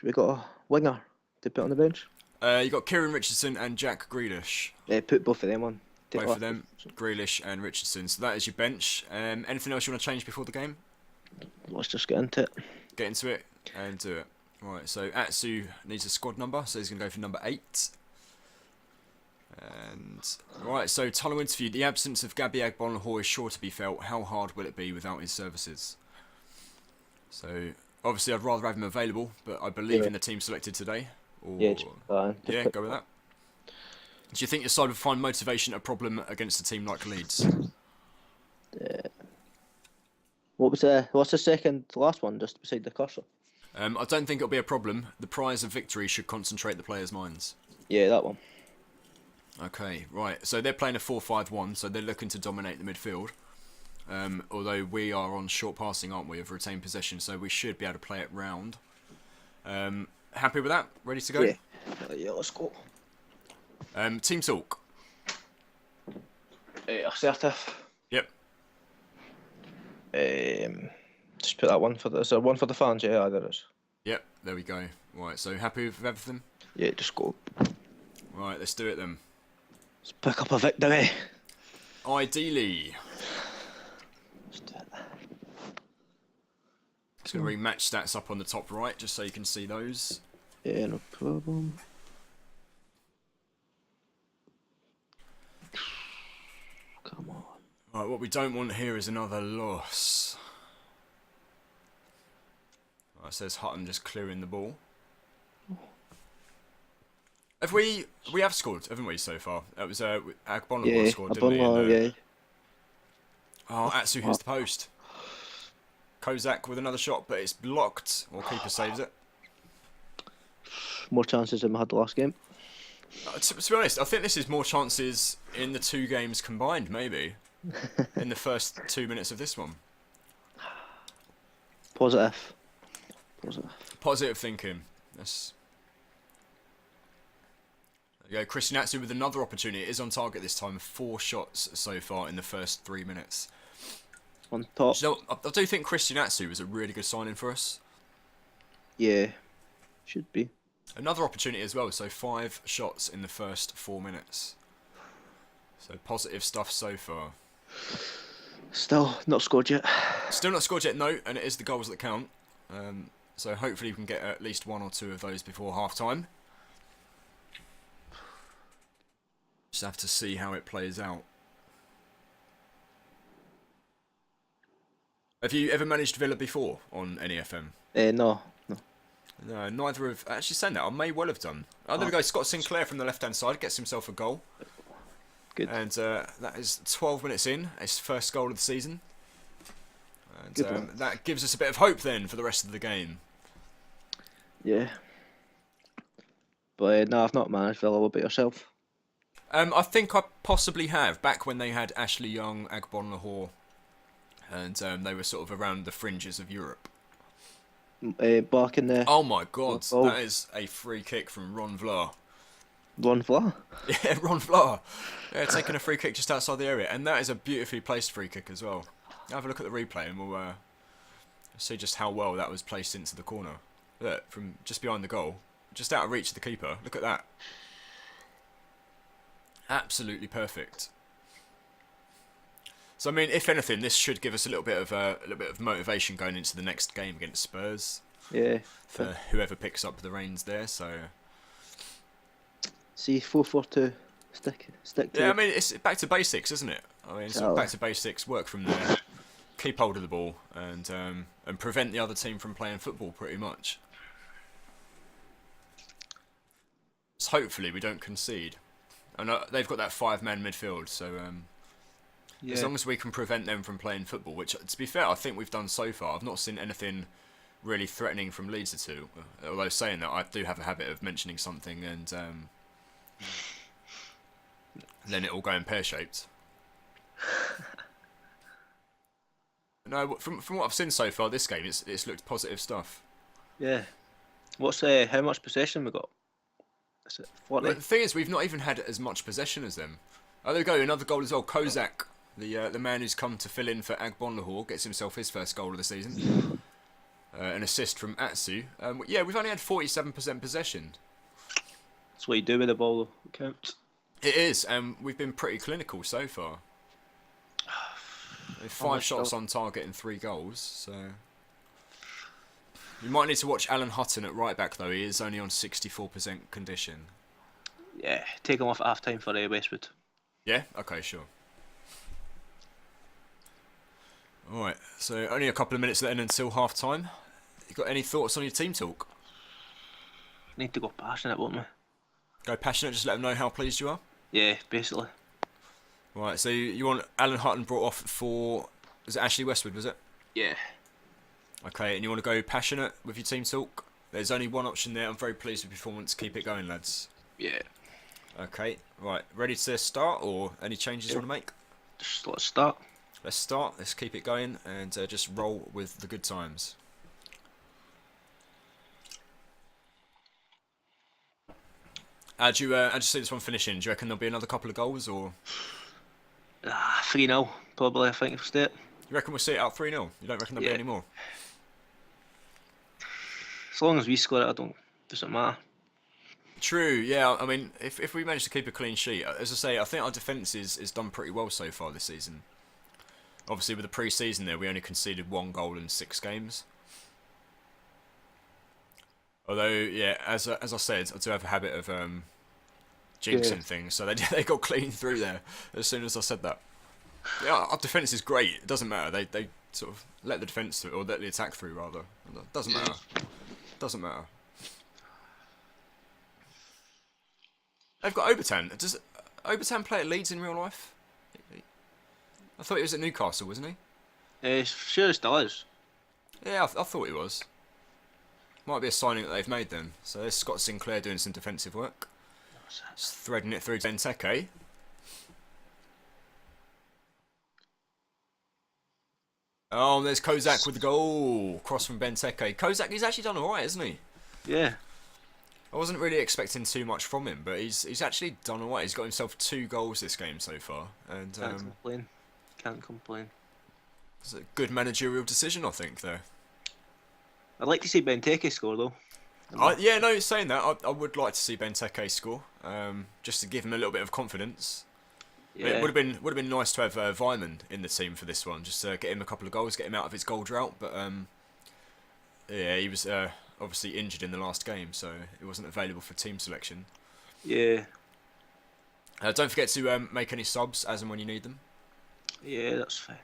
We got a winger to put on the bench. You got Kieran Richardson and Jack Grealish. Put both of them on. Both of them, Grealish and Richardson. So that is your bench. Anything else you want to change before the game? Let's just get into it. Get into it and do it. Right, so Atsu needs a squad number, so he's going to go for number 8. And right, so Tunnel interview. The absence of Gabby Agbonlahor is sure to be felt. How hard will it be without his services? So obviously, I'd rather have him available, but I believe in the team selected today. Or, Yeah, go with that. Do you think your side would find motivation a problem against a team like Leeds? What's the second to last one, just beside the cursor? I don't think it'll be a problem. The prize of victory should concentrate the players' minds. Yeah, that one. Okay, right. So they're playing a 4-5-1, so they're looking to dominate the midfield. Although we are on short passing, aren't we, of retained possession, so we should be able to play it round. Happy with that? Ready to go? Yeah, let's go. Team talk. Assertive. Yep. Just put that one for the. Is there one for the fans? Yeah, there is. Yep, there we go. Right, so happy with everything? Yeah, just go. Right, let's do it then. Let's pick up a victory. Ideally. Let's do it. Just going to bring match stats up on the top right, just so you can see those. Yeah, no problem. Come on. Right, what we don't want here is another loss. Right, it says Hutton just clearing the ball. Have we have scored, haven't we, so far? That was Agbonlahor scored, didn't he? Yeah. Oh, Atsu hits the post. Kozak with another shot, but it's blocked. Or keeper saves it. More chances than we had the last game. To be honest, I think this is more chances in the 2 games combined, maybe. In the first 2 minutes of this one. Positive. Positive thinking. That's... There you go. Christian Atsu with another opportunity. It is on target this time. 4 shots so far in the first 3 minutes. On top. So, I do think Christian Atsu was a really good signing for us. Yeah. Should be. Another opportunity as well. So 5 shots in the first 4 minutes. So positive stuff so far. Still not scored yet. Still not scored yet, no. And it is the goals that count. So hopefully we can get at least 1 or 2 of those before half time. Just have to see how it plays out. Have you ever managed Villa before on any FM? No. No, neither have. Actually, saying that, I may well have done. Oh, there we go. Scott Sinclair from the left-hand side gets himself a goal. Good. And that is 12 minutes in. His first goal of the season. And that gives us a bit of hope then for the rest of the game. Yeah. But no, I've not managed Villa. What about yourself? I think I possibly have. Back when they had Ashley Young, Agbonlahor, and they were sort of around the fringes of Europe. Back in the... Oh my god, that is a free kick from Ron Vlaar. Ron Vlaar? Yeah, Ron Vlaar. Yeah, taking a free kick just outside the area. And that is a beautifully placed free kick as well. Have a look at the replay and we'll see just how well that was placed into the corner. Look, from just behind the goal, just out of reach of the keeper. Look at that. Absolutely perfect. So I mean, if anything, this should give us a little bit of motivation going into the next game against Spurs. Yeah. For whoever picks up the reins there. So. See, 4-4-2. Stick to Yeah, it. I mean, it's back to basics, isn't it? I mean, it's all back to basics. Work from there. Keep hold of the ball and prevent the other team from playing football, pretty much. So hopefully we don't concede. And they've got that 5-man midfield, so as long as we can prevent them from playing football, which, to be fair, I think we've done so far. I've not seen anything really threatening from Leeds at all. Although saying that, I do have a habit of mentioning something and then it all going pear-shaped. No, from what I've seen so far this game, it's looked positive stuff. Yeah. What's how much possession we got? Is it 40? Well, the thing is, we've not even had as much possession as them. Oh, there we go, another goal as well. Kozak, the man who's come to fill in for Agbonlahor, gets himself his first goal of the season. An assist from Atsu. Yeah, we've only had 47% possession. That's what you do with the ball, it counts. It is, and we've been pretty clinical so far. 5 shots on target and 3 goals, so... You might need to watch Alan Hutton at right back though, he is only on 64% condition. Yeah, take him off at half time for Westwood. Yeah? Okay, sure. Alright, so only a couple of minutes then until half time. You got any thoughts on your team talk? Need to go passionate, won't we? Go passionate, just let them know how pleased you are? Yeah, basically. Right, so you want Alan Hutton brought off for... Was it Ashley Westwood, was it? Yeah. Okay, and you want to go passionate with your team talk? There's only one option there. I'm very pleased with your performance. Keep it going, lads. Yeah. Okay, right. Ready to start, or any changes you want to make? Just let's start. Let's start. Let's keep it going, and just roll with the good times. How'd you see this one finishing? Do you reckon there'll be another couple of goals, or...? 3-0, probably, I think, if we stay it. You reckon we'll see it out 3-0? You don't reckon there'll be any more? As long as we score it, doesn't matter. True, yeah. I mean, if we manage to keep a clean sheet, as I say, I think our defence is done pretty well so far this season. Obviously, with the pre-season there, we only conceded 1 goal in 6 games. Although, yeah, as I said, I do have a habit of jinxing things, so they got clean through there as soon as I said that. Yeah, our defence is great. It doesn't matter. They sort of let the defence through, or let the attack through rather. It doesn't matter. Doesn't matter. They've got Overton. Does Overton play at Leeds in real life? I thought he was at Newcastle, wasn't he? Sure, it still is. Yeah, I thought he was. Might be a signing that they've made then. So there's Scott Sinclair doing some defensive work. Just threading it through Benteke. Oh, there's Kozak with the goal. Cross from Benteke. Kozak, he's actually done alright, hasn't he? Yeah. I wasn't really expecting too much from him, but he's actually done alright. He's got himself 2 goals this game so far. And Can't complain. Can't complain. It's a good managerial decision, I think, there. I'd like to see Benteke score, though. Yeah, no, saying that, I would like to see Benteke score, just to give him a little bit of confidence. Yeah. It would have been nice to have Vyman in the team for this one, just to get him a couple of goals, get him out of his goal drought. But yeah, he was obviously injured in the last game, so he wasn't available for team selection. Yeah. Don't forget to make any subs as and when you need them. Yeah, that's fine.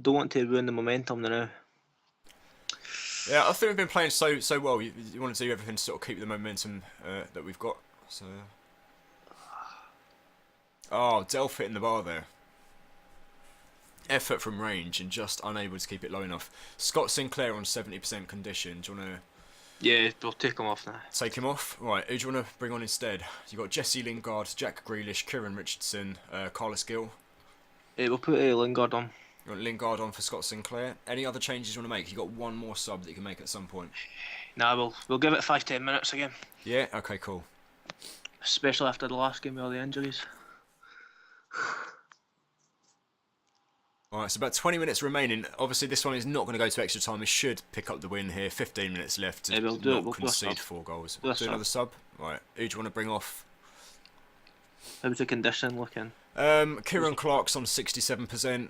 Don't want to ruin the momentum now. Yeah, I think we've been playing so well. You want to do everything to sort of keep the momentum that we've got. So. Oh, Delph hitting the bar there. Effort from range and just unable to keep it low enough. Scott Sinclair on 70% condition. Do you want to... Yeah, we'll take him off now. Take him off? Right, who do you want to bring on instead? You've got Jesse Lingard, Jack Grealish, Kieran Richardson, Carlos Gill. Yeah, we'll put Lingard on. You want Lingard on for Scott Sinclair? Any other changes you want to make? You've got one more sub that you can make at some point. Nah, we'll give it 5-10 minutes again. Yeah? Okay, cool. Especially after the last game with all the injuries. Alright, so about 20 minutes remaining. Obviously, this one is not going to go to extra time. We should pick up the win here. 15 minutes left to we'll do it. not We'll concede 4 goals. Do a Do another sub. Right, who do you want to bring off? How's the condition looking? Kieran Clark's on 67%.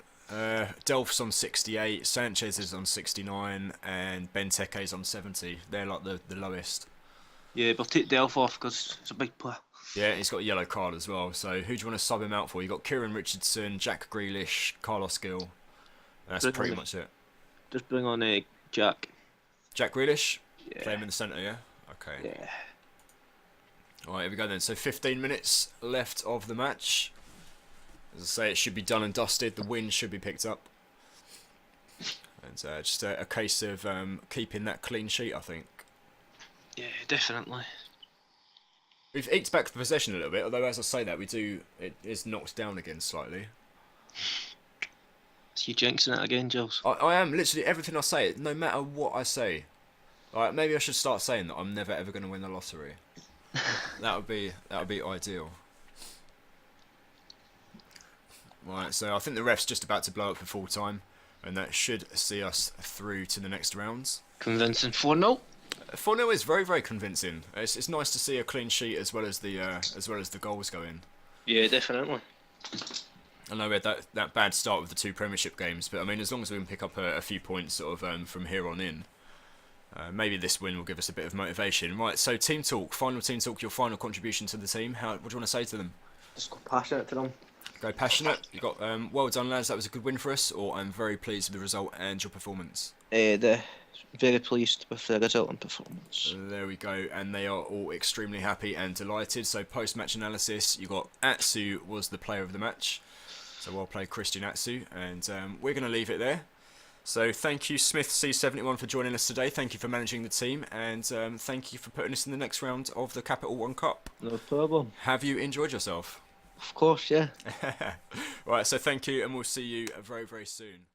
Delph's on 68. Sanchez is on 69. And Benteke's on 70. They're like the lowest. Yeah, we'll take Delph off because it's a big player. Yeah, he's got a yellow card as well. So who do you want to sub him out for? You've got Kieran Richardson, Jack Grealish, Carlos Gill. That's pretty much it. Just bring on Jack. Jack Grealish? Yeah. Play him in the centre, yeah? Okay. Yeah. Alright, here we go then. So 15 minutes left of the match. As I say, it should be done and dusted. The win should be picked up. And just a case of keeping that clean sheet, I think. Yeah, definitely. We've eked back the possession a little bit, although as I say that, it is knocked down again slightly. So you jinxing it again, Jules? I am, literally everything I say, no matter what I say. Alright, maybe I should start saying that I'm never ever going to win the lottery. that would be ideal. Right, so I think the ref's just about to blow up for full time, and that should see us through to the next rounds. Convincing 4-0. 4-0 is very, very convincing. It's nice to see a clean sheet as well as the goals go in. Yeah, definitely. I know we had that bad start with the 2 Premiership games, but I mean, as long as we can pick up a few points sort of from here on in, maybe this win will give us a bit of motivation. Right, so team talk, final team talk, your final contribution to the team. What do you want to say to them? Just go passionate to them. Go passionate. You got well done, lads. That was a good win for us. Or I'm very pleased with the result and your performance. Very pleased with the result and performance. There we go, and they are all extremely happy and delighted. So post-match analysis, you got Atsu was the player of the match. So well played, Christian Atsu, and we're going to leave it there. So thank you, smithc71, for joining us today. Thank you for managing the team, and thank you for putting us in the next round of the Capital One Cup. No problem. Have you enjoyed yourself? Of course, yeah. Right, so thank you, and we'll see you very, very soon.